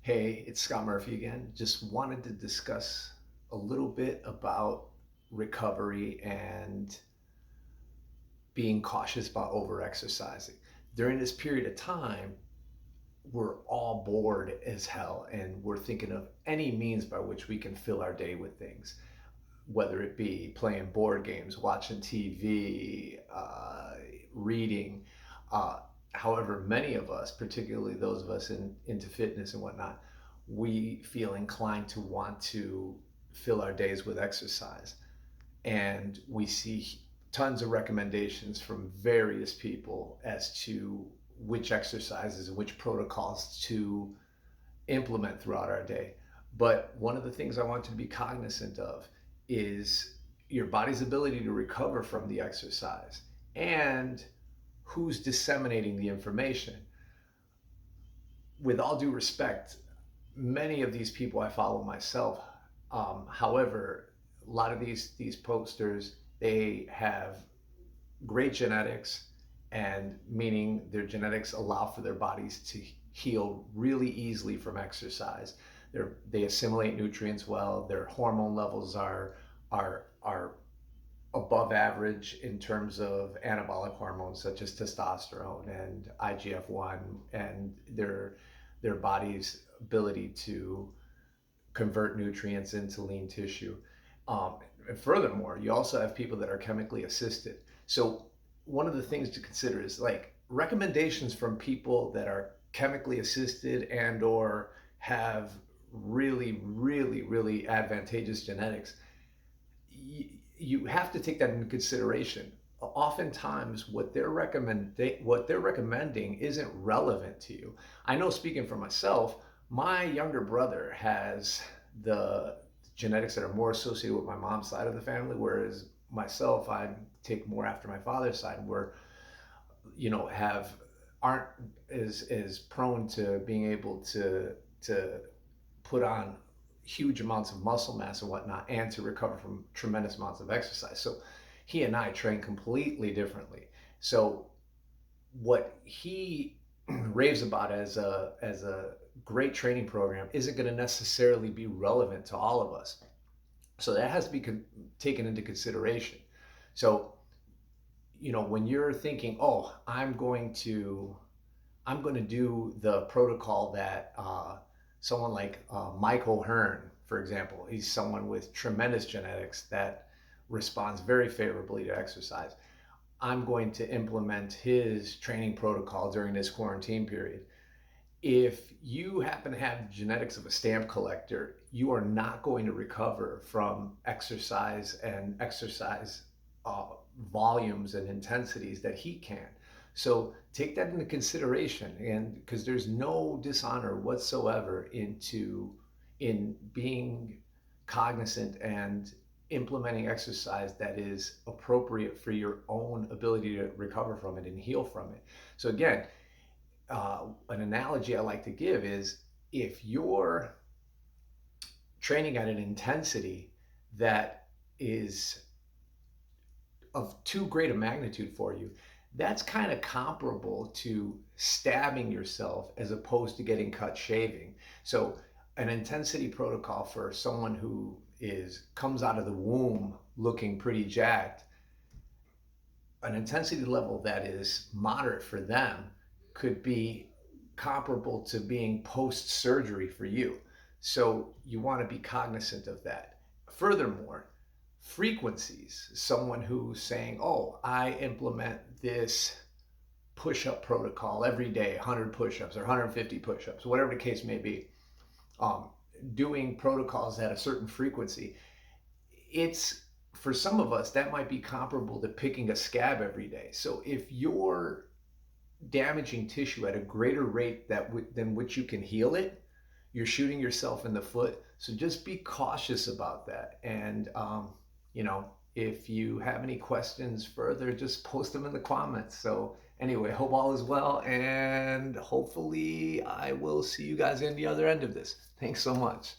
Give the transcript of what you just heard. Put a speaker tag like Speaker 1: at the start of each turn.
Speaker 1: Hey, it's Scott Murphy again. Just wanted to discuss a little bit about recovery and being cautious about overexercising. During this period of time, we're all bored as hell and we're thinking of any means by which we can fill our day with things, whether it be playing board games, watching TV, reading. Uh, However, many of us, particularly those of us into fitness and whatnot, we feel inclined to want to fill our days with exercise. And we see tons of recommendations from various people as to which exercises and which protocols to implement throughout our day. But one of the things I want to be cognizant of is your body's ability to recover from the exercise and who's disseminating the information. With all due respect, many of these people I follow myself. However, a lot of these posters, they have great genetics, and meaning their genetics allow for their bodies to heal really easily from exercise. They assimilate nutrients well. Their hormone levels are above average in terms of anabolic hormones such as testosterone and IGF-1, and their body's ability to convert nutrients into lean tissue. Um, and furthermore, you also have people that are chemically assisted. So one of the things to consider is like recommendations from people that are chemically assisted and or have really advantageous genetics. You have to take that into consideration. Oftentimes, what they're recommending isn't relevant to you. I know, speaking for myself, my younger brother has the genetics that are more associated with my mom's side of the family, whereas myself, I take more after my father's side, where have aren't as prone to being able to put on huge amounts of muscle mass and whatnot, and to recover from tremendous amounts of exercise. So he and I train completely differently. So what he raves about as a great training program isn't going to necessarily be relevant to all of us. So that has to be taken into consideration. So when you're thinking, oh, I'm going to do the protocol that someone like Mike O'Hearn, for example, he's someone with tremendous genetics that responds very favorably to exercise. I'm going to implement his training protocol during this quarantine period. If you happen to have the genetics of a stamp collector, you are not going to recover from exercise uh, volumes and intensities that he can. So take that into consideration, and because there's no dishonor whatsoever in being cognizant and implementing exercise that is appropriate for your own ability to recover from it and heal from it. So again, an analogy I like to give is if you're training at an intensity that is of too great a magnitude for you, that's kind of comparable to stabbing yourself as opposed to getting cut shaving. So an intensity protocol for someone who is comes out of the womb looking pretty jacked, an intensity level that is moderate for them could be comparable to being post surgery for you. So you want to be cognizant of that. Furthermore, frequencies. Someone who's saying, oh, I implement this push up protocol every day, 100 push ups or 150 push ups, whatever the case may be, um, doing protocols at a certain frequency. It's For some of us, that might be comparable to picking a scab every day. So if you're damaging tissue at a greater rate than which you can heal it, you're shooting yourself in the foot. So just be cautious about that. And, if you have any questions further, just post them in the comments. So anyway, hope all is well. And hopefully I will see you guys in the other end of this. Thanks so much.